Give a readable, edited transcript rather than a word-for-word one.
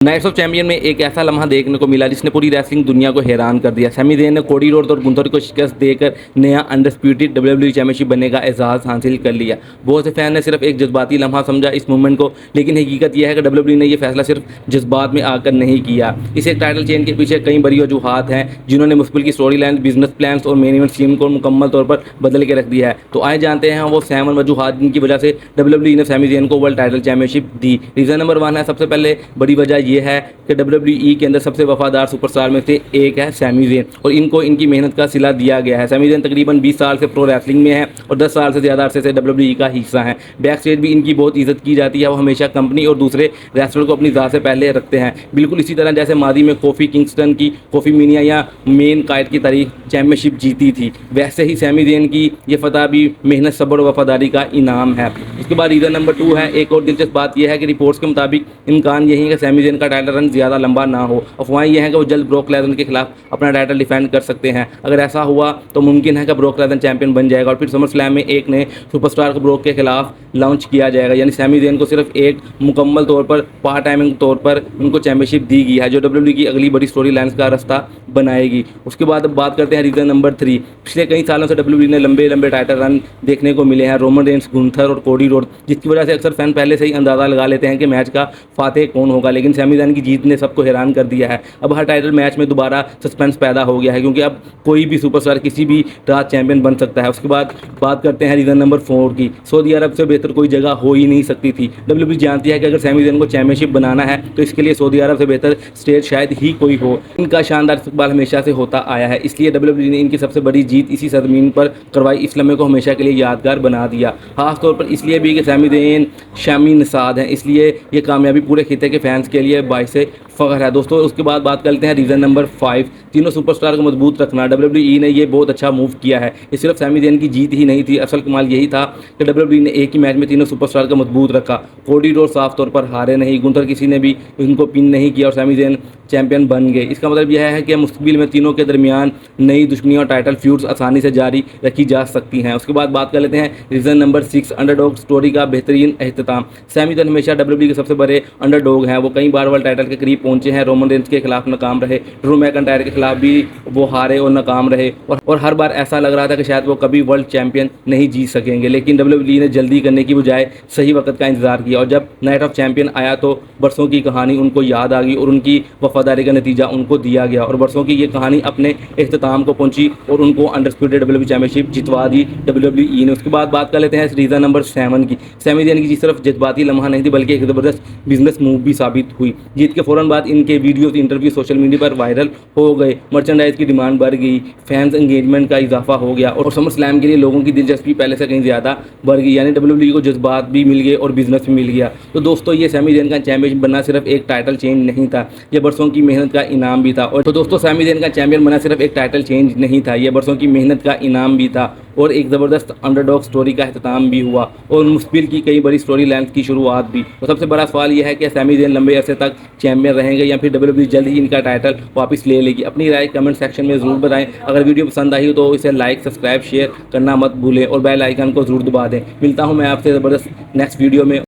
Nights of champion में एक ऐसा लम्हा देखने को मिला जिसने पूरी रेसलिंग दुनिया को हैरान कर दिया। सैमी ज़ेन ने कोडी रोड्स और गुंथर को शिकस्त देकर नया अनडिस्प्यूटेड डब्ल्यूडब्ल्यूई चैंपियनशिप बनने का एजाज़ हासिल कर लिया। बहुत से फैन ने सिर्फ एक जज्बाती लम्हा समझा इस मूवमेंट को, लेकिन हकीकत यह है कि डब्ल्यूडब्ल्यूई ने यह फैसला सिर्फ जज्बात में आकर नहीं किया। इस एक टाइटल चेन के पीछे कई बड़ी वजूहात हैं जिन्होंने मुस्तकिल की स्टोरी लाइन, बिजनेस प्लान्स और मेन इवेंट सीन को मुकम्मल तौर पर बदल के रख दिया है। तो आए जानते हैं वो 7 वजूहात जिनकी वजह से डब्ल्यूडब्ल्यूई ने सैमी ज़ेन को वर्ल्ड टाइटल चैंपियनशिप दी। रीज़न नंबर 1 है, सबसे पहले बड़ी वजह यह है कि डब्ल्यूडब्ल्यूई के अंदर सबसे वफादार सुपरस्टार में से एक है सैमी ज़ेन और इनको इनकी मेहनत का सिला दिया गया है। सैमी ज़ेन तकरीबन 20 साल से प्रो रेसलिंग में है और 10 साल से ज़्यादा अरसे से डब्ल्यूडब्ल्यूई का हिस्सा है। बैक स्टेज भी इनकी बहुत इज्जत की जाती है। वो हमेशा कंपनी और दूसरे रेसलर को अपनी ज़ात से पहले रखते हैं, बिल्कुल इसी तरह जैसे मादी में कोफी किंगस्टन की कोफी मीनिया या मेन काइट की तारीख चैंपियनशिप जीती थी, वैसे ही सैमी ज़ेन की ये फतह भी मेहनत, सब्र और वफादारी का इनाम है। उसके बाद रीज़न नंबर 2 है, एक और दिलचस्प बात यह है कि रिपोर्ट्स के मुताबिक इम्कान यही है कि सैमी ज़ेन का टाइटल रन ज़्यादा लंबा ना हो। अफवाहें यह है कि वो जल्द ब्रोक लेसनर के खिलाफ अपना टाइटल डिफेंड कर सकते हैं। अगर ऐसा हुआ तो मुमकिन है कि ब्रोक लेसनर चैंपियन बन जाएगा और फिर समर स्लैम में एक नए सुपरस्टार को ब्रोक के खिलाफ लॉन्च किया जाएगा। यानी सैमी ज़ेन को सिर्फ एक मुकम्मल तौर पर पार्ट टाइमिंग तौर पर उनको चैंपियनशिप दी गई है जो डब्ल्यूडब्ल्यूई की अगली बड़ी स्टोरी लाइन्स का रास्ता बनाएगी। उसके बाद अब बात करते हैं रीज़न नंबर 3। पिछले कई सालों से डब्ल्यूडब्ल्यूई ने लंबे लंबे टाइटल रन देखने को मिले हैं, रोमन रेंस, गुंथर और कोडी रोड, जिसकी वजह से अक्सर फैन पहले से ही अंदाज़ा लगा लेते हैं कि मैच का फातेह कौन होगा। लेकिन सैमी ज़ेन की जीत ने सबको हैरान कर दिया है। अब हर टाइटल मैच में दोबारा सस्पेंस पैदा हो गया है क्योंकि अब कोई भी सुपरस्टार किसी भी रात चैंपियन बन सकता है। उसके बाद बात करते हैं रीज़न नंबर 4 की। सऊदी अरब से बेहतर कोई जगह हो ही नहीं सकती थी। डब्ल्यूडब्ल्यूई जानती है कि अगर सैमी ज़ेन को चैंपियनशिप बनाना है तो इसके लिए सऊदी अरब से बेहतर स्टेज शायद ही कोई हो। इनका शानदार इस्तकबाल हमेशा से होता आया है, इसलिए डब्ल्यूडब्ल्यूई ने इनकी सबसे बड़ी जीत इसी सरजमीन पर करवाई। इस लम्हे को हमेशा के लिए यादगार बना दिया, खासतौर पर इसलिए भी कि सैमी ज़ेन शामी नसाद हैं, इसलिए ये कामयाबी पूरे खिते के फैंस के लिए बाइसे फ़ख्र है दोस्तों। उसके बाद बात करते हैं रीज़न नंबर 5, तीनों सुपरस्टार को मजबूत रखना। डब्ल्यूडब्ल्यूई ने ये बहुत अच्छा मूव किया है। ये सिर्फ सैमी ज़ेन की जीत ही नहीं थी, असल कमाल यही था कि डब्ल्यूडब्ल्यूई ने एक ही मैच में तीनों सुपरस्टार को मजबूत रखा। कोडी रोड साफ तौर पर हारे नहीं, गुंथर किसी ने भी उनको पिन नहीं किया और सैमी ज़ेन चैंपियन बन गए। इसका मतलब यह है कि मुस्तकबिल में तीनों के दरमियान नई दुश्मनी और टाइटल फ्यूड्स आसानी से जारी रखी जा सकती हैं। उसके बाद बात कर लेते हैं रीज़न नंबर 6, अंडरडॉग स्टोरी का बेहतरीन अख्ताम। सैमी ज़ेन हमेशा डब्ल्यूडब्ल्यूई के सबसे बड़े अंडरडॉग हैं। वो कई बार वर्ल्ड टाइटल के करीब पहुंचे हैं, रोमन रेंस के खिलाफ नाकाम रहे, ड्रू मैकइंटायर के खिलाफ भी वो हारे और नाकाम रहे और हर बार ऐसा लग रहा था कि शायद वो कभी वर्ल्ड चैंपियन नहीं जीत सकेंगे। लेकिन डब्ल्यूडब्ल्यूई ने जल्दी करने की बजाय सही वक्त का इंतजार किया और जब नाइट ऑफ चैंपियन आया तो बरसों की कहानी उनको याद आ गई और उनकी वफादारी का नतीजा उनको दिया गया और बरसों की ये कहानी अपने इख्तिताम को पहुंची और उनको अनडिस्प्यूटेड डब्ल्यूडब्ल्यूई चैंपियनशिप जितवा दी डब्ल्यूडब्ल्यूई ने। उसके बाद बात कर लेते हैं रीज़न नंबर 7 की। सैमी ज़ेन की सिर्फ जज्बाती लम्हा नहीं थी बल्कि एक ज़बरदस्त बिजनेस मूव भी साबित हुई। जीत के फ़ौरन बाद इनके वीडियोस, इंटरव्यू सोशल मीडिया पर वायरल हो गए, मर्चेंडाइज की डिमांड बढ़ गई, फैंस एंगेजमेंट का इजाफा हो गया और समर स्लैम के लिए लोगों की दिलचस्पी पहले से कहीं ज़्यादा बढ़ गई। यानी डब्ल्यूडब्ल्यूई को जज्बात भी मिल गए और बिजनेस भी मिल गया। तो दोस्तों ये सैमी ज़ेन का चैंपियन बनना सिर्फ एक टाइटल चेंज नहीं था, यह बरसों की मेहनत का इनाम भी था। और तो दोस्तों सैमी ज़ेन का चैंपियन बनना सिर्फ एक टाइटल चेंज नहीं था, यह बरसों की मेहनत का इनाम भी था और एक ज़बरदस्त अंडरडॉग स्टोरी का अख्ताम भी हुआ और मुस्तकिल की कई बड़ी स्टोरी लाइन्स की शुरुआत भी। तो सबसे बड़ा सवाल यह है कि सैमी ज़ेन लंबे अरसे तक चैंपियन रहेंगे या फिर डब्ल्यूडब्ल्यूई जल्द ही इनका टाइटल वापस ले लेगी। अपनी राय कमेंट सेक्शन में ज़रूर बताएं। अगर वीडियो पसंद आई हो तो इसे लाइक, सब्सक्राइब, शेयर करना मत भूलें और बेल आइकन को ज़रूर दबा दें। मिलता हूँ मैं आपसे ज़बरदस्त नेक्स्ट वीडियो में।